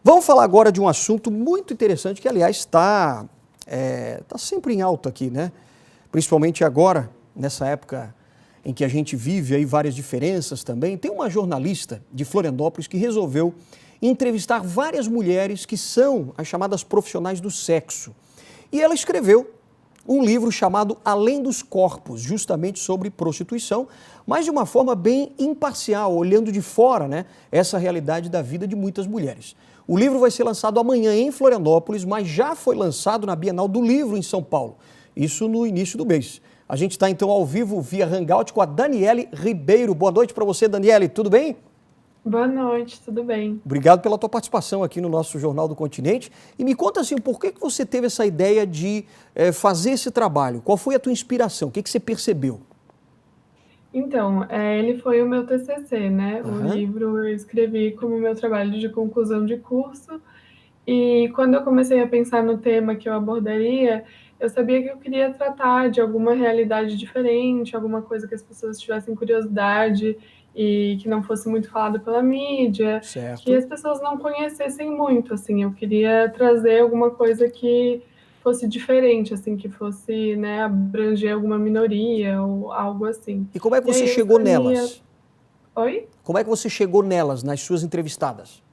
Vamos falar agora de um assunto muito interessante que, aliás, está sempre em alta aqui, né? Principalmente agora, nessa época em que a gente vive aí várias diferenças também. Tem uma jornalista de Florianópolis que resolveu entrevistar várias mulheres que são as chamadas profissionais do sexo. E ela escreveu um livro chamado Além dos Corpos, justamente sobre prostituição, mas de uma forma bem imparcial, olhando de fora, né, essa realidade da vida de muitas mulheres. O livro vai ser lançado amanhã em Florianópolis, mas já foi lançado na Bienal do Livro em São Paulo, isso no início do mês. A gente está então ao vivo via Hangout com a Daniele Ribeiro. Boa noite para você, Daniele, tudo bem? Boa noite, tudo bem? Obrigado pela tua participação aqui no nosso Jornal do Continente. E me conta assim, por que você teve essa ideia de fazer esse trabalho? Qual foi a tua inspiração? O que você percebeu? Então, ele foi o meu TCC, né? O livro eu escrevi como meu trabalho de conclusão de curso. E quando eu comecei a pensar no tema que eu abordaria, eu sabia que eu queria tratar de alguma realidade diferente, alguma coisa que as pessoas tivessem curiosidade e que não fosse muito falado pela mídia, que Certo. as pessoas não conhecessem muito, assim. Eu queria trazer alguma coisa que fosse diferente, assim, que fosse, né, abranger alguma minoria ou algo assim. E como é que E você aí eu chegou escolhia... nelas? Oi? Como é que você chegou nelas, nas suas entrevistadas?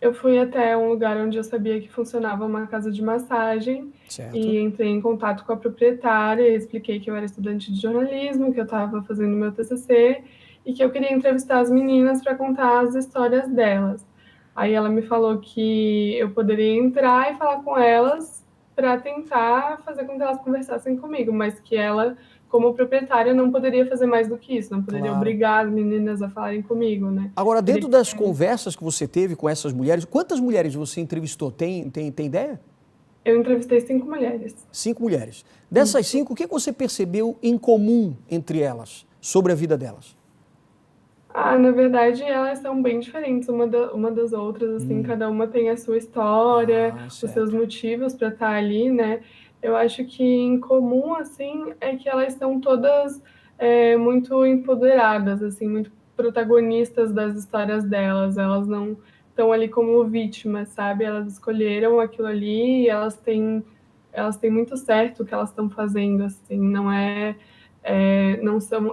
Eu fui até um lugar onde eu sabia que funcionava uma casa de massagem Certo. e entrei em contato com a proprietária e expliquei que eu era estudante de jornalismo, que eu estava fazendo meu TCC e que eu queria entrevistar as meninas para contar as histórias delas. Aí ela me falou que eu poderia entrar e falar com elas para tentar fazer com que elas conversassem comigo, mas que ela, como proprietária, não poderia fazer mais do que isso, não poderia Claro. obrigar as meninas a falarem comigo, né? Agora, Teria dentro que das ser... conversas que você teve com essas mulheres, quantas mulheres você entrevistou? Tem ideia? Eu entrevistei 5 mulheres. 5 mulheres. Dessas Isso. 5, o que você percebeu em comum entre elas, sobre a vida delas? Na verdade, elas são bem diferentes uma das outras, assim, cada uma tem a sua história, os seus Certo. motivos para estar ali, né? Eu acho que em comum, assim, é que elas são todas muito empoderadas, assim, muito protagonistas das histórias delas. Elas não estão ali como vítimas, sabe? Elas escolheram aquilo ali e elas têm muito certo o que elas estão fazendo, assim, não é...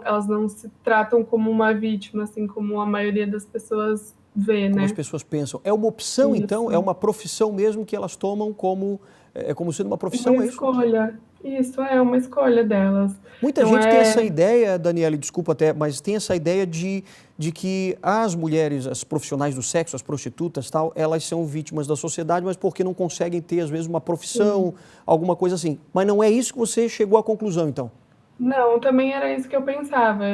elas não se tratam como uma vítima, assim como a maioria das pessoas vê, Como as né? pessoas pensam. É uma opção, então? É Isso. uma profissão mesmo que elas tomam como, como sendo uma Uma profissão, é isso? escolha. Isso é uma escolha delas. Muita Não gente tem essa é... ideia, Daniele, desculpa até, mas tem essa ideia de que as mulheres, as profissionais do sexo, as prostitutas, tal, elas são vítimas da sociedade, mas porque não conseguem ter, às vezes, uma profissão, alguma coisa assim. Mas não é isso que você chegou à conclusão, então? Não, também era isso que eu pensava.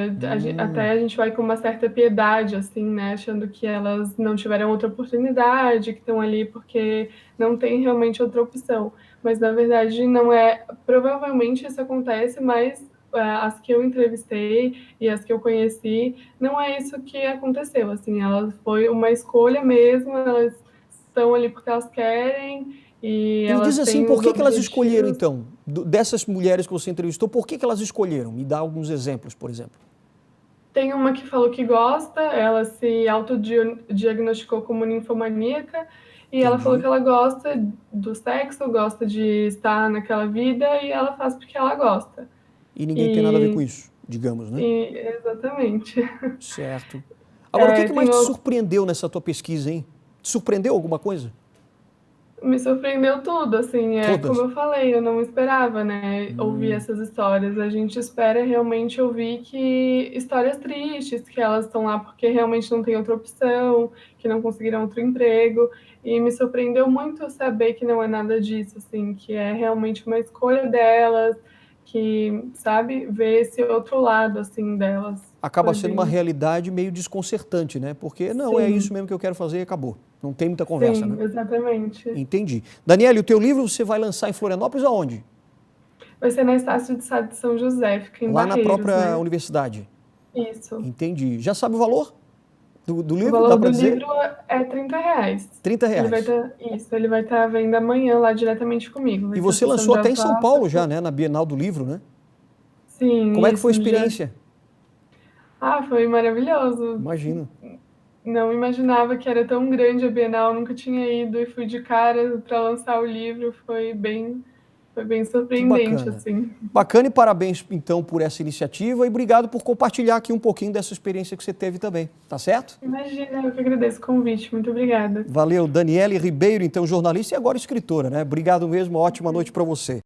Até a gente vai com uma certa piedade, assim, né? Achando que elas não tiveram outra oportunidade, que estão ali porque não tem realmente outra opção. Mas, na verdade, não é... Provavelmente isso acontece, mas as que eu entrevistei e as que eu conheci, não é isso que aconteceu, assim. Foi uma escolha mesmo, elas estão ali porque elas querem e E me diz elas assim, têm por os que elas escolheram, objetivos. então? Dessas mulheres que você entrevistou, por que elas escolheram? Me dá alguns exemplos, por exemplo. Tem uma que falou que gosta, ela se autodiagnosticou como ninfomaníaca e ela falou Entendi. que ela gosta do sexo, gosta de estar naquela vida e ela faz porque ela gosta. E ninguém tem nada a ver com E, isso, digamos, né? exatamente. Certo. Agora, o que que mais Tem te outro, surpreendeu nessa tua pesquisa, hein? Te surpreendeu alguma coisa? me surpreendeu tudo, assim, como Todas. eu falei, eu não esperava, né, ouvir essas histórias. A gente espera realmente ouvir que histórias tristes, que elas estão lá porque realmente não tem outra opção, que não conseguiram outro emprego. E me surpreendeu muito saber que não é nada disso, assim, que é realmente uma escolha delas, que, sabe, ver esse outro lado, assim, delas. Acaba Foi sendo uma bem... realidade meio desconcertante, né? Porque não, é isso Sim, mesmo que eu quero fazer e acabou. Não tem muita conversa, né? sim, exatamente. Entendi. Daniele, o teu livro você vai lançar em Florianópolis aonde? Vai ser na Estácio de Sá de São José, fica em Lá na Barreiros, própria né? universidade. Isso. Entendi. Já sabe o valor do O livro? Dá valor para do dizer? livro é R$ 30. Ele vai R$ 30. estar, isso, ele vai estar à venda amanhã lá diretamente comigo. E Vai ser a você sessão lançou de até em São Paulo já, autógrafo. né? Na Bienal do Livro, né? Sim, Como é que foi isso a no dia. experiência? Foi maravilhoso. Imagino. não imaginava que era tão grande a Bienal, nunca tinha ido e fui de cara para lançar o livro, foi bem Que surpreendente, bacana. assim. Bacana e parabéns, então, por essa iniciativa e obrigado por compartilhar aqui um pouquinho dessa experiência que você teve também, tá certo? Imagina, eu que agradeço o convite, muito obrigada. Valeu, Daniele Ribeiro, então jornalista e agora escritora, né? Obrigado mesmo, ótima noite para você.